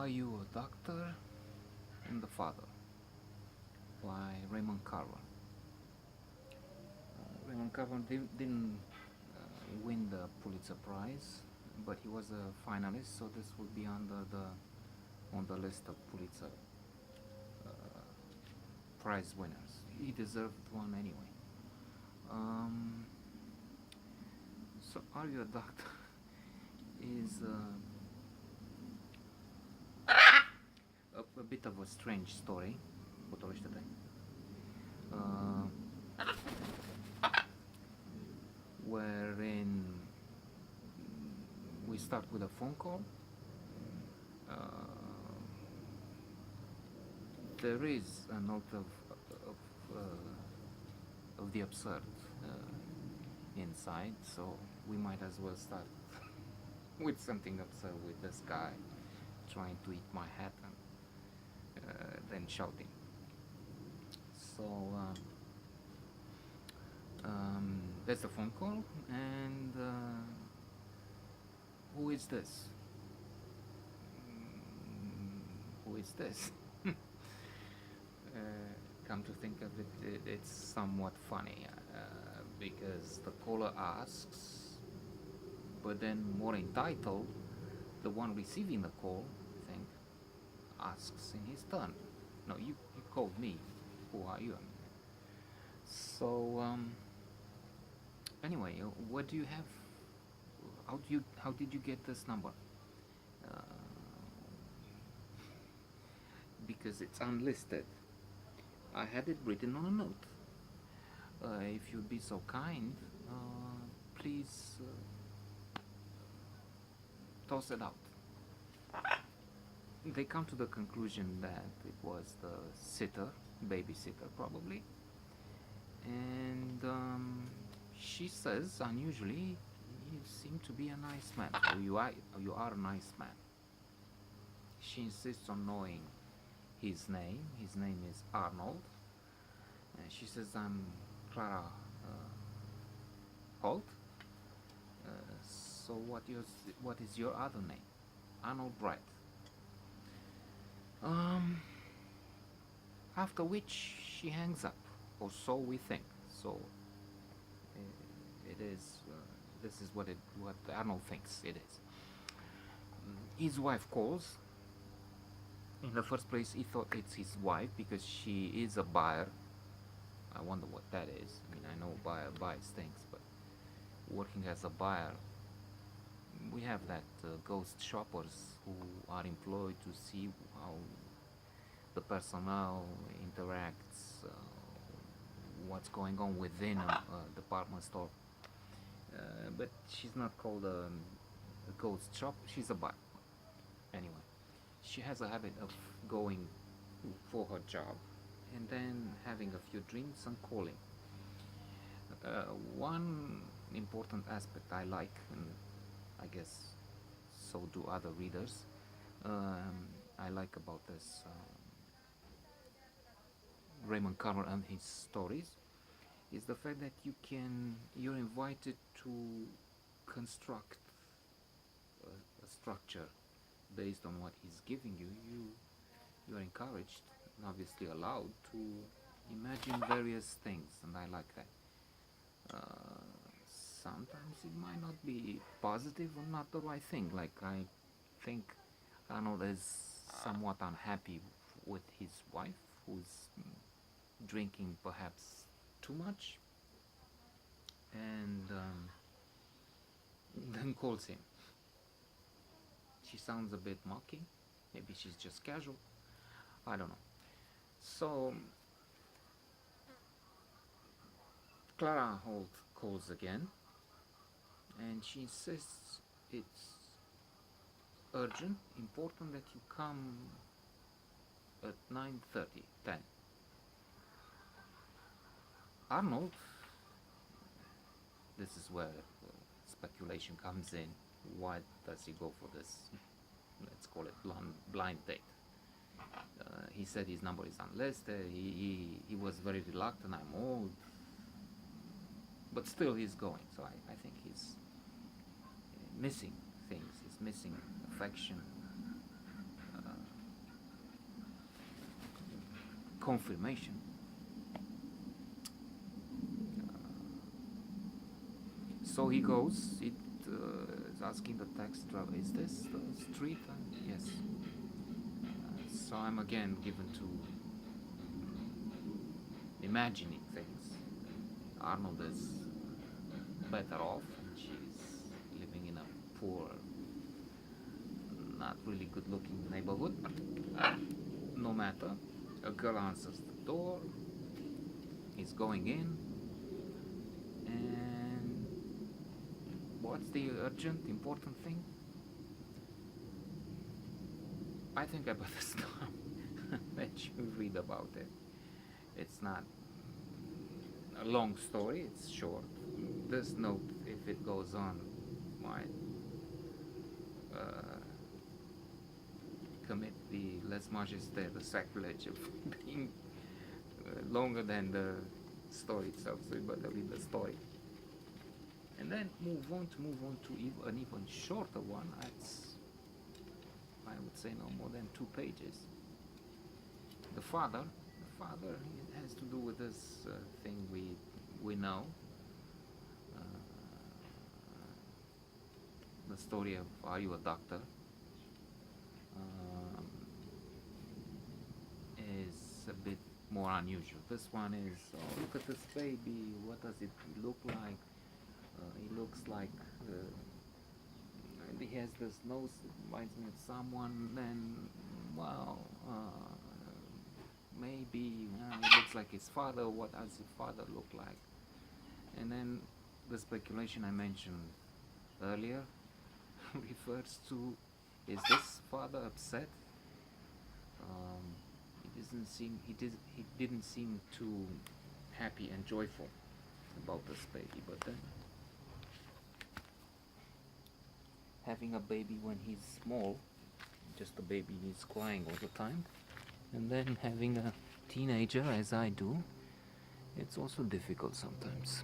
Are You a Doctor and the Father by Raymond Carver. Raymond Carver didn't win the Pulitzer Prize, but he was a finalist, so this will be on the list of Pulitzer uh, Prize winners. He deserved one anyway. Um, so, Are You a Doctor is a bit of a strange story. Potolește-te. Uh, wherein we start with a phone call. Uh, there is a note of the absurd inside, so we might as well start with something absurd, with this guy trying to eat my hat and then shouting. So there's a phone call, and who is this? Who is this? Come to think of it, it's somewhat funny because the caller asks, but then more entitled, the one receiving the call, I think, asks in his turn. No, you called me. Who are you? So anyway, what do you have? How did you get this number? Uh, because it's unlisted. I had it written on a note. If you'd be so kind, please toss it out. They come to the conclusion that it was the sitter, babysitter probably, and she says, unusually, you seem to be a nice man, or you are a nice man. She insists on knowing his name. His name is Arnold. And she says, I'm Clara Holt. So what is your other name? Arnold Bright. After which she hangs up, or so we think. So it is. This is what Arnold thinks it is. His wife calls. In the first place, he thought it's his wife because she is a buyer. I wonder what that is. I mean, I know buyer buys things, but working as a buyer, we have that ghost shoppers who are employed to see how the personnel interacts, what's going on within a department store. But she's not called a ghost shop. She's a buyer. Anyway, she has a habit of going for her job and then having a few drinks and calling. One important aspect I like, and I guess so do other readers, I like about this Raymond Carver and his stories, is the fact that you're invited to construct a structure based on what he's giving you. You're encouraged, and obviously allowed, to imagine various things, and I like that. Sometimes it might not be positive or not the right thing. Like, I think Arnold is somewhat unhappy with his wife, who's drinking perhaps too much, and then calls him. She sounds a bit mocking. Maybe she's just casual. I don't know. So Clara Holt calls again, and she insists it's urgent, important that you come at 9:30, 10. Arnold, this is where speculation comes in. Why does he go for this, let's call it blind date? He said his number is unlisted. He was very reluctant. I'm old, but still he's going. So I think he's missing things. He's missing affection, confirmation. So he goes. It is asking the taxi driver, "Is this the street?" And yes. So I'm again given to imagining things. Arnold is better off, and she's living in a poor, not really good-looking neighborhood. But no matter, a girl answers the door. He's going in, and what's the urgent, important thing? I think I better stop. Let you read about it. It's not a long story, it's short. This note, if it goes on, might commit the lèse majesté, the sacrilege of being longer than the story itself, so you better read the story. And then move on to an even shorter one. It's, I would say, no more than 2 pages. The father, it has to do with this thing we know. The story of Are You a Doctor? Is a bit more unusual. This one is, oh, look at this baby, what does it look like? He looks like, and he has this nose that reminds me of someone, then, well, maybe he looks like his father. What does his father look like? And then the speculation I mentioned earlier refers to, is this father upset? He didn't seem too happy and joyful about this baby. But then having a baby when he's small, just a baby, he's crying all the time, and then having a teenager as I do, it's also difficult sometimes.